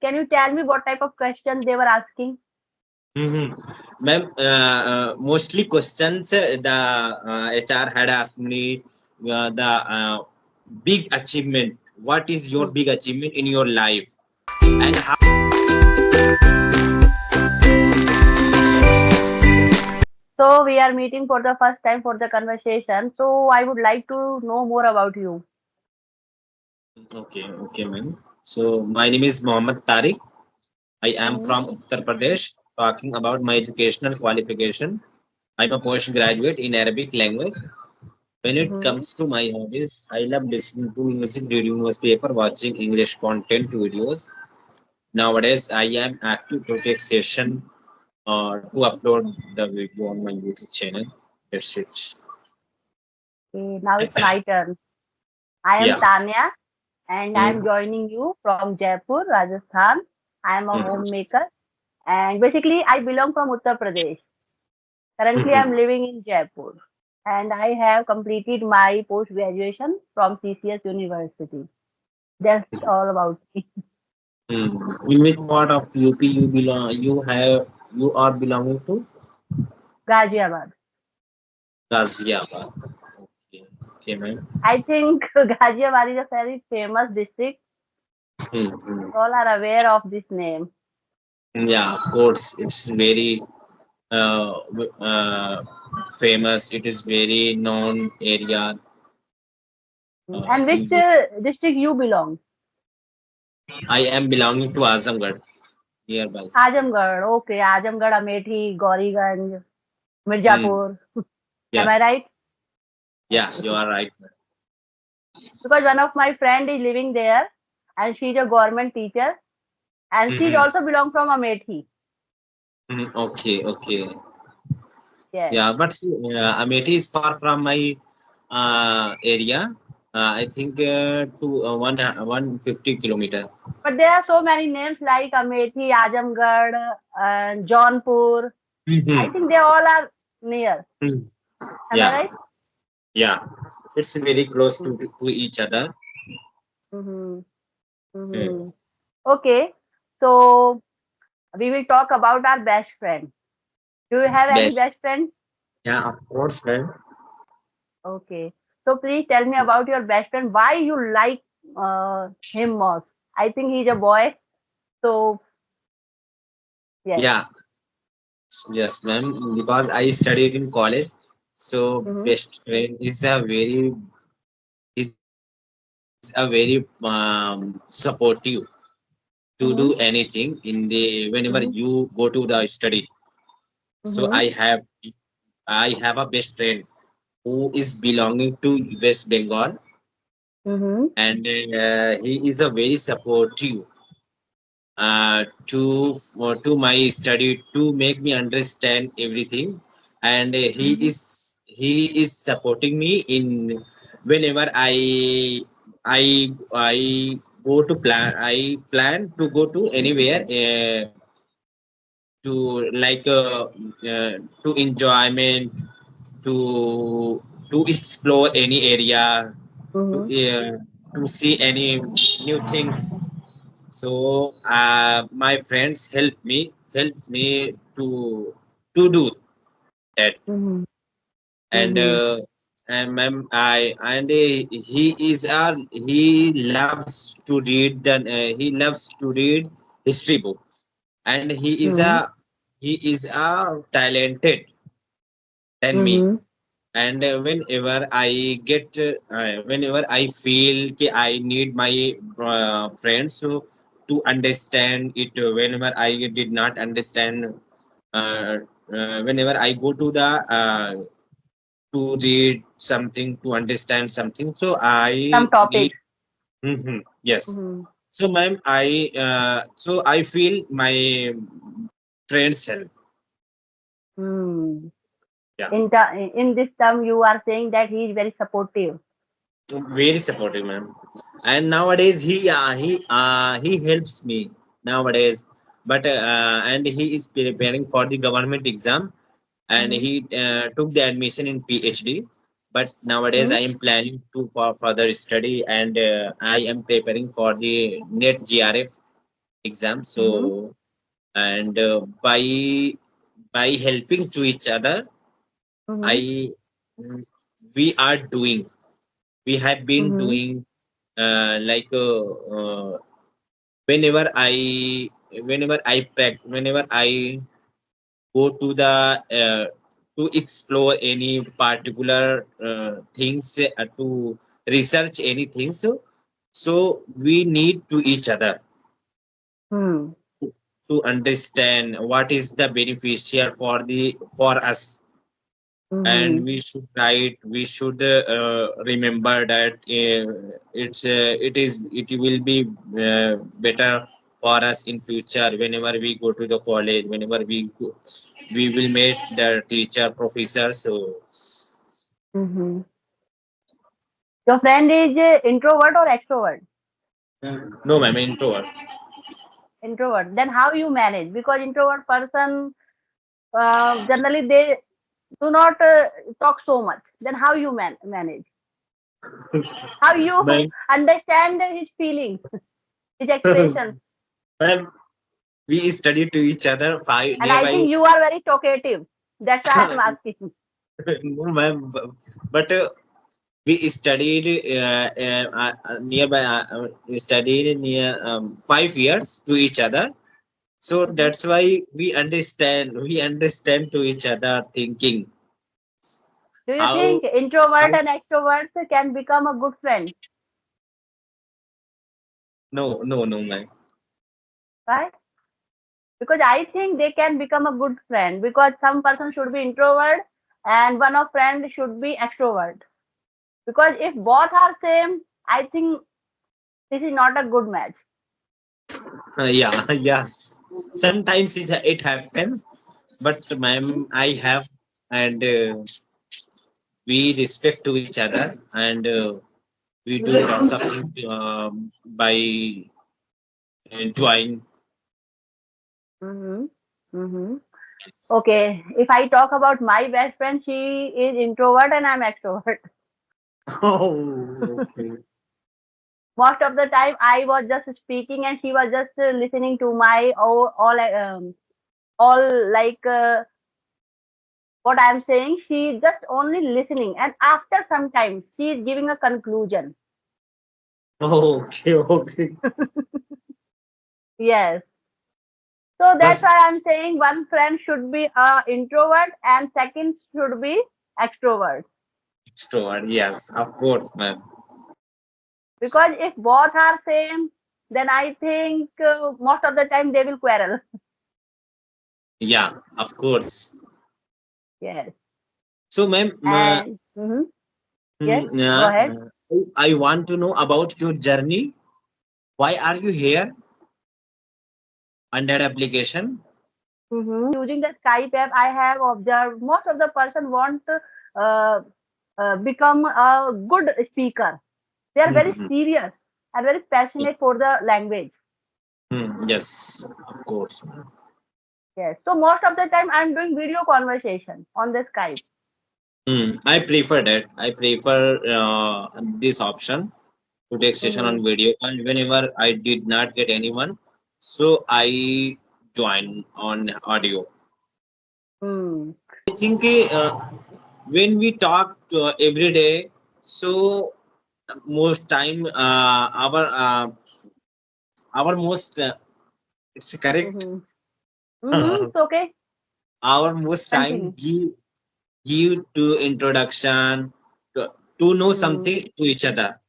can you tell me what type of question they were asking? Mm-hmm. Ma'am, mostly questions the HR had asked me the big achievement. What is your Hmm. big achievement in your life, and how? So we are meeting for the first time for the conversation. So I would like to know more about you. Okay, okay, ma'am. So my name is Mohammed Tariq. I am Mm-hmm. from Uttar Pradesh. Talking about my educational qualification, I'm a postgraduate in Arabic language. When it Mm-hmm. comes to my hobbies, I love listening to music, reading newspaper, watching English content videos. Nowadays, I am active to take session to upload the video on my YouTube channel. That's it. Okay, now it's my turn. I am Yeah. Tanya and I am Mm, joining you from Jaipur, Rajasthan. I am a mhm, homemaker and basically I belong from Uttar Pradesh. Currently I am mhm, living in Jaipur and I have completed my post graduation from CCS University. That's all about me. mm. In which part of UP you belong? You are belonging to Ghaziabad. Ghaziabad. Okay, okay, ma'am. I think Ghaziabad is a very famous district. Mm-hmm. All are aware of this name. Yeah, of course, it's very uh, famous. It is very known area. And which You, district you belong? I am belonging to Azamgarh nearby. Azamgarh. Okay, Azamgarh, Amethi, Gauriganj, Mm, Mirzapur. Am yeah, I right? yeah, you are right. Because one of my friend is living there and she's a government teacher and she's Mm-hmm. also belong from Amethi. Mm, okay, okay. Yes. Yeah, but see, Amethi is far from my area. I think to 150 kilometer. But there are so many names like Amethi, Azamgarh, and Jaunpur. I think Mm-hmm. they all are near. Am I Yeah, right? yeah. It's very close to each other. Mm-hmm. Mm. Mm-hmm. Okay. So we will talk about our best friend. Do you have any Best. best friend? Yeah, of course, man. Okay. So please tell me about your best friend. Why you like him most? I think he's a boy. So yes. Yeah, yes, ma'am. Because I studied in college, so Mm-hmm. best friend is a very supportive to do Mm-hmm. anything in the whenever Mm-hmm. you go to the study. So Mm-hmm. I have a best friend who is belonging to West Bengal, Mm-hmm. and he is a very supportive to my study to make me understand everything, and Mm-hmm. he is supporting me in whenever I go to plan to go to anywhere to like to enjoyment to explore any area to Mm-hmm. to see any new things. So my friends helps me to do that, Mm-hmm. and Mm-hmm. he is he loves to read he loves to read history book, and Mm-hmm. he is a talented than me. Mm-hmm. And whenever I feel कि I need my friends to understand it, whenever I did not understand, whenever I go to the to read something to understand something, so I Some need. topics. Mhm, yes. Mm-hmm. So ma'am, I feel my friends help. Mm. Yeah, In this term, you are saying that he is very supportive. very supportive, ma'am. And nowadays he helps me nowadays, but and he is preparing for the government exam, and Mm-hmm. he took the admission in PhD. But nowadays Mm-hmm. I am planning to for further study, and I am preparing for the net GRF. exam. Mm-hmm. So and by helping to each other, Mm-hmm. I mm, we are doing we have been Mm-hmm. doing like whenever I whenever I go to the to explore any particular things to research anything, so we need to each other Mm-hmm. to understand what is the beneficial for us, Mm-hmm. and we should remember that it will be better for us in future whenever we go to the college, whenever we will meet the teacher professor. So Mm-hmm. Your friend is introvert or extrovert? no, ma'am, introvert. Introvert. Then how you manage? Because introvert person generally they do not talk so much. Then how you manage? How you Ma'am, understand his feelings, his expressions? ma'am, we study to each other five And I nearby. think you are very talkative. That's why I'm asking. No, ma'am, but we studied nearby. We studied near 5 years to each other, so Mhm. that's why we understand to each other thinking Do you how think introvert how and extroverts can become a good friend? no, man. Right? Because I think they can become a good friend because some person should be introvert and one of friend should be extrovert. Because if both are same, I think this is not a good match. Yeah, yes, sometimes it happens, but Mhm. ma'am, I have, and we respect to each other, and we do lots of things by enjoying. Mm-hmm. Mm-hmm. Okay. If I talk about my best friend, she is introvert and I'm extrovert. Oh, okay. Most of the time, I was just speaking and she was just listening to my all like what I'm saying. She just only listening, and after some time, she is giving a conclusion. Okay, okay. Yes. So that's That's why I'm saying one friend should be a introvert and second should be extrovert. extrovert. Yes, of course, ma'am. Because if both are same, then I think most of the time they will quarrel. Yeah, of course. Yes. So, ma'am, And yes, go ahead. I want to know about your journey. Why are you here under application? Using the Skype app, I have observed most of the person want to become a good speaker. They are very Mhm. serious and very passionate for the language. Yes, of course. Yes. So most of the time, I'm doing video conversation on the Skype. I prefer that. I prefer this option to take session Mm-hmm. on video. And whenever I did not get anyone, so I join on audio. Mm. I think when we talk every day, so most time our most it's correct. Mm-hmm. Mm-hmm. It's okay. Our most time Continue. give to introduction to know Mm-hmm. something to each other.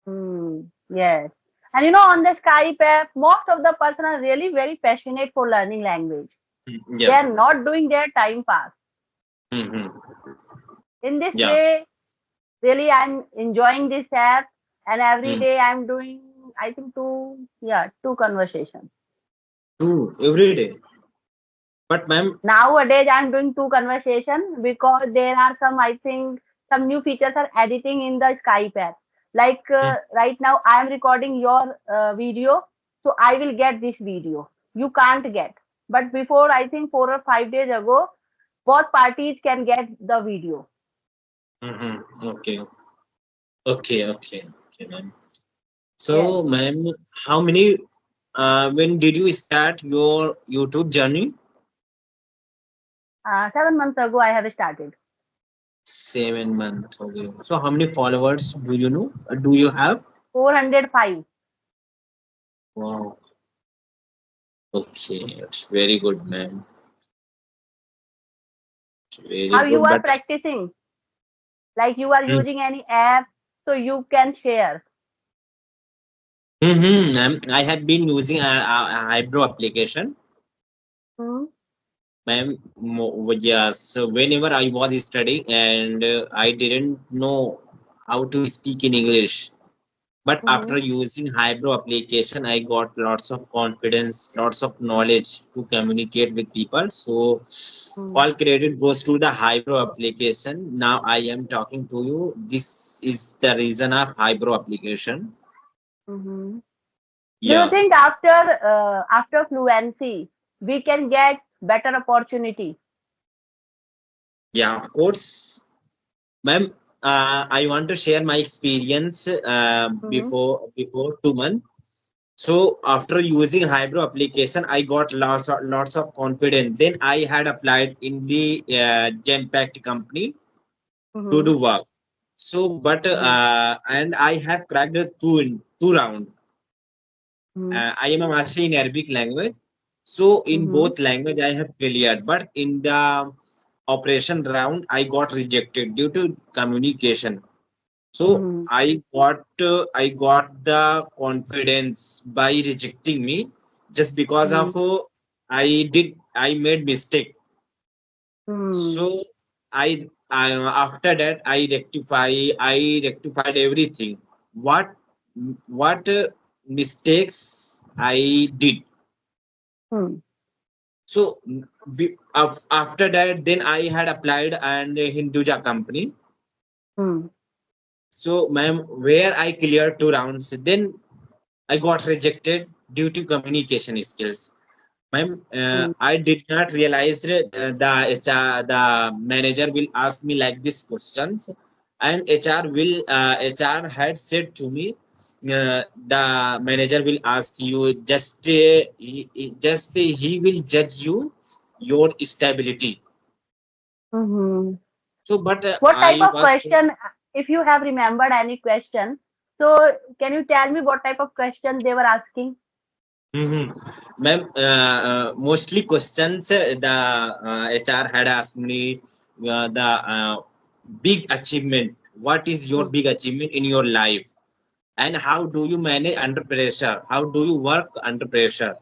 Mm. Yes. And on the Skype app, most of the person are really very passionate for learning language. They Yes. are not doing their time pass. Mm-hmm. In this Yeah. way, really, I'm enjoying this app, and every Mm. day I'm doing, I think two conversations. True. Every day. But ma'am. Nowadays, I'm doing two conversations because there are some, I think, some new features are editing in the Skype app. Like Mm. right now, I am recording your video, so I will get this video. You can't get. But before, I think 4 or 5 days ago, both parties can get the video. Mm-hmm. Okay. Okay. Okay. Okay, ma'am. Yes. So, ma'am, how many? When did you start your YouTube journey? 7 months ago, I have started. 7 months. Okay. So how many followers do you know? Do you have? 405. Wow. Okay. It's very good, man. It's very How you good. are But practicing? Like you are hmm, using any app, so you can share. I have been using a eyebrow application. Hmm. Ma'am, yes. So whenever I was studying and I didn't know how to speak in English, but Hmm. after using Hybro application, I got lots of confidence, lots of knowledge to communicate with people. So Hmm. all credit goes to the Hybro application. Now I am talking to you. This is the reason of Hybro application. Hmm. Do you Yeah, think after fluency, we can get better opportunity? yeah, of course. Ma'am, I want to share my experience Hmm. before 2 months. So after using Hybro application, I got lots of confidence. Then I had applied in the Genpact company to Hmm. do work. So, but Hmm. and I have cracked the two round. Hmm. I am a master in Arabic language. So in Hmm. both language I have cleared, but in the operation round I got rejected due to communication. So Hmm. I got the confidence by rejecting me just because Hmm. of I made mistake. Hmm. So I after that I rectified everything. What what mistakes I did. Hmm. So after that, then I had applied and Hinduja company. Hmm. So, ma'am, where I cleared two rounds, then I got rejected due to communication skills. Ma'am, Hmm. I did not realize the manager will ask me like these questions, and HR had said to me, the manager will ask you he will judge you your stability. Hmm. So, but What type I of was. question, if you have remembered any question, so can you tell me what type of question they were asking? Mhm. Ma'am, mostly questions the HR had asked me the big achievement. What is your Hmm. big achievement in your life? And how do you manage under pressure? How do you work under pressure?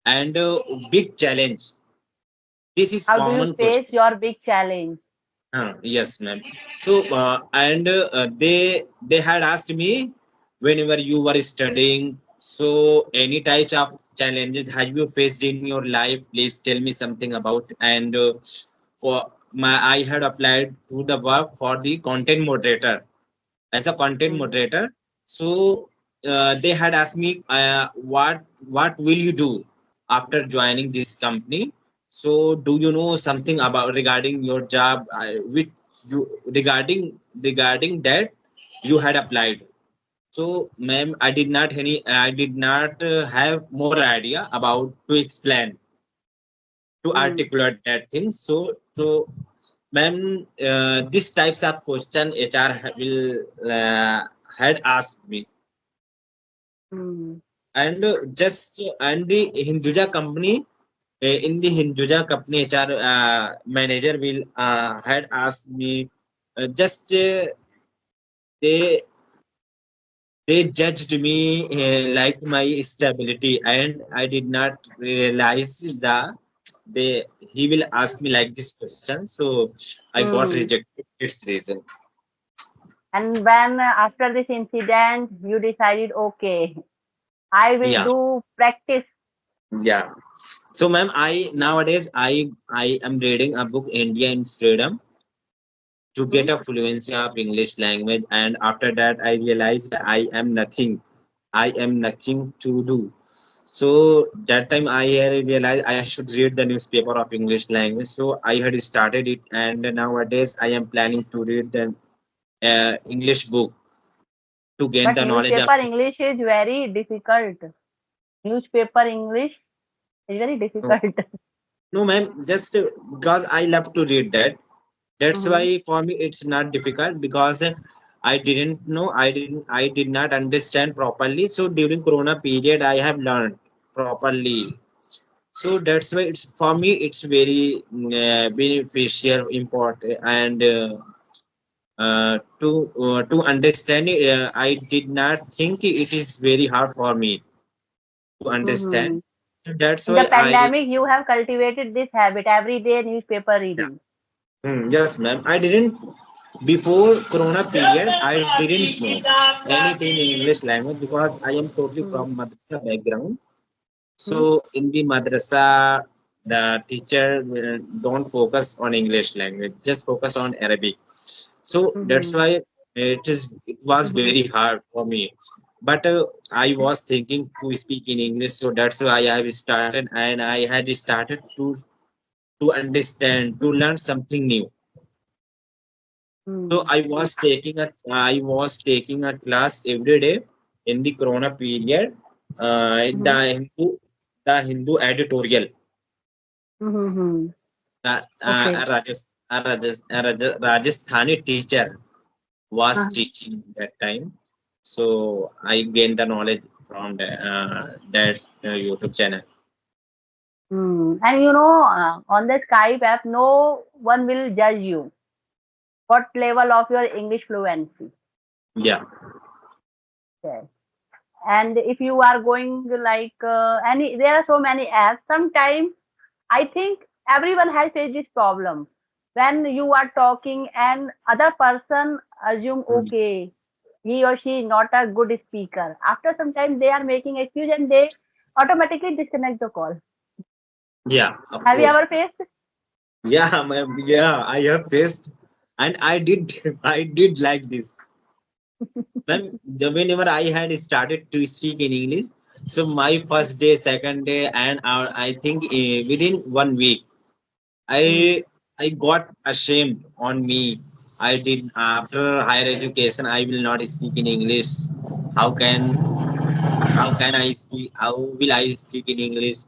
And big challenge. This is How do you common face question. your big challenge? Yes, ma'am. So, and they had asked me whenever you were studying. So, any types of challenges have you faced in your life? Please tell me something about. And I had applied to the work for the content moderator as a content Hmm. moderator. So, they had asked me, what will you do after joining this company? So, do you know something about regarding your job, which you regarding that you had applied? So, ma'am, I did not have more idea about to explain to Hmm. articulate that thing. So, ma'am, these types of question HR will had asked me, Hmm. and just and the Hinduja company in the Hinduja company HR manager will had asked me just they they judged me like my stability, and I did not realize that he will ask me like this question, so I got Hmm. rejected. Its reason. And when after this incident, you decided, okay, I will Yeah, do practice. yeah. So, ma'am, I nowadays I am reading a book, India in Freedom, to Hmm. get a fluency of English language, and after that I realized I am nothing. I am nothing to do. So that time I realized I should read the newspaper of English language. So I had started it, and nowadays I am planning to read the English book to gain But the knowledge of newspaper this. English is very difficult. Newspaper English is very No, difficult. no, ma'am. Just because I love to read that. That's why Mm-hmm. for me it's not difficult because I didn't know. I did not understand properly. So during Corona period, I have learned properly. So that's why it's for me. It's very beneficial, important, and to understand it. I did not think it is very hard for me to Mm-hmm. understand. So that's In the why I. pandemic, you have cultivated this habit every day newspaper Yeah. reading. Yes, ma'am. I didn't before Corona period. I didn't know anything in English language because I am totally Mm-hmm. from madrasa background. So in the madrasa, the teacher don't focus on English language, just focus on Arabic. So that's Mm-hmm. why it was Mm-hmm. very hard for me. But I was thinking to speak in English, so that's why I have started and I had started to understand to learn something new. So Mm-hmm. I was taking a class every day in the Corona period. Mm-hmm. The Hindu editorial. Mm-hmm. A Okay. Rajasthani teacher was Uh-huh. teaching that time, so I gained the knowledge from that YouTube channel. Mm. And on the Skype app, no one will judge you. What level of your English fluency? Yeah. Yes. And if you are going like there are so many apps. Sometimes I think everyone has faced this problem when you are talking and other person assume Mm. okay he or she is not a good speaker. After some time they are making excuse and they automatically disconnect the call. Yeah, of Have you course. ever faced? Yeah, ma'am. Yeah, I have faced, and I did. I did like this. Ma'am, whenever I had started to speak in English, so my first day, second day, and I think within 1 week, Hmm. I I got ashamed on me. I did after higher education. I will not speak in English. How can how can I speak? How will I speak in English?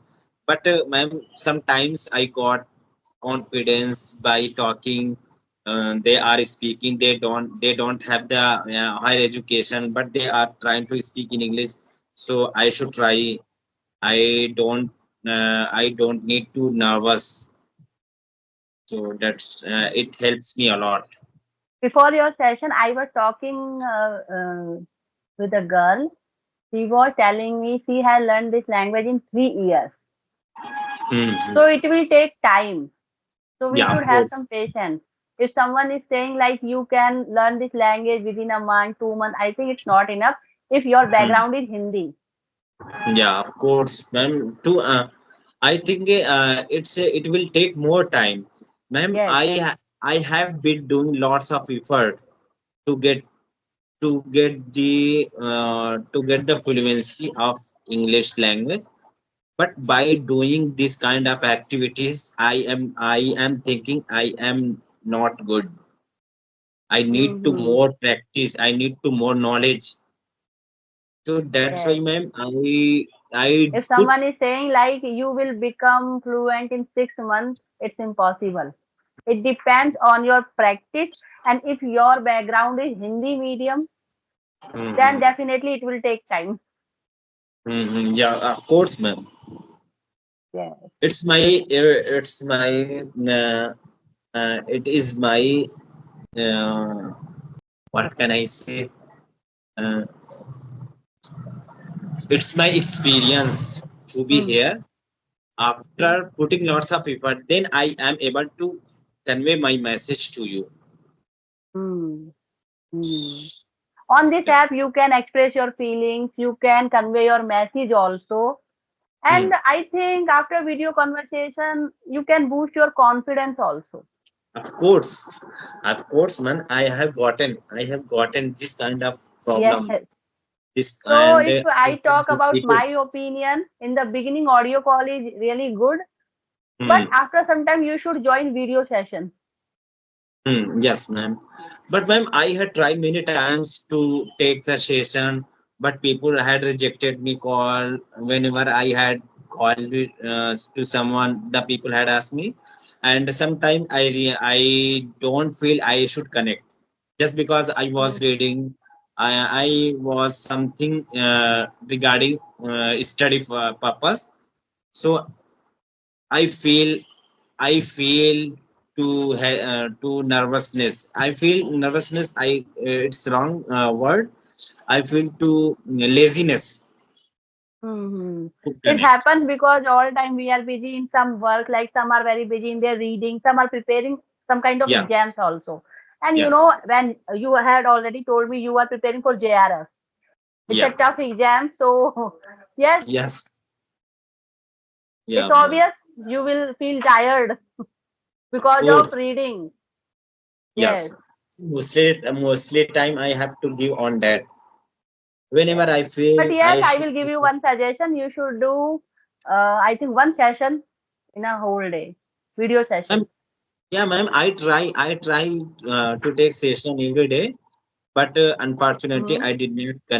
But ma'am, sometimes I got confidence by talking. They are speaking. They don't have the higher education, but they are trying to speak in English. So I should try. I don't need to nervous. So that's it helps me a lot. Before your session, I was talking with a girl. She was telling me she has learned this language in 3 years. Mhm. So it will take time. So we Yeah, should of have some course. patience. If someone is saying like you can learn this language within a month, 2 months, I think it's not enough. If your Mm. background is Hindi, Yeah, of course, ma'am. I think it will take more time, ma'am. yes, I have been doing lots of effort to get the fluency of English language. But by doing this kind of activities, I am thinking I am not good. I need to hmm, more practice. I need to more knowledge. So that's why, yes. ma'am, I If put. someone is saying like you will become fluent in 6 months, it's impossible. It depends on your practice, and if your background is Hindi medium, then Mhm. definitely it will take time. Yeah, of course, ma'am. Yes. It is my uh, what can I say? Uh, it's my experience to be Hmm. here. After putting lots of effort, then I am able to convey my message to you. Hmm. Hmm. On this app, you can express your feelings, you can convey your message also. Hmm. And I think after video conversation, you can boost your confidence also. Of course, man. I have gotten this kind of Yes. problem. This So and if I sometimes talk about people. my opinion, in the beginning, audio call is really good. But Hmm. after some time, you should join video session. Yes, ma'am. But ma'am, I had tried many times to take the session but people had rejected me call whenever I had called to someone. The people had asked me, and sometimes I don't feel I should connect just because I was Mm-hmm. reading. I was something regarding study for purpose. So I feel to nervousness. I feel nervousness. It's wrong word. I feel to laziness Mm-hmm. to It connect. happens because all time we are busy in some work, like some are very busy in their reading, some are preparing some kind of Yeah. exams also. And you Yes. know, when you had already told me you are preparing for JRF, it's a Yeah. tough exam. So, yes, Yes. it's Yeah, ma'am. obvious you will feel tired Of because of course. reading. Yes. Yes. Mostly time I have to give on that. Whenever Yes. I But feel yes, I I should. will give you one suggestion. You should do, I think, one session in a whole day, video Ma'am, session. yeah, ma'am. I try to take session every day, but unfortunately Hmm. I did not connect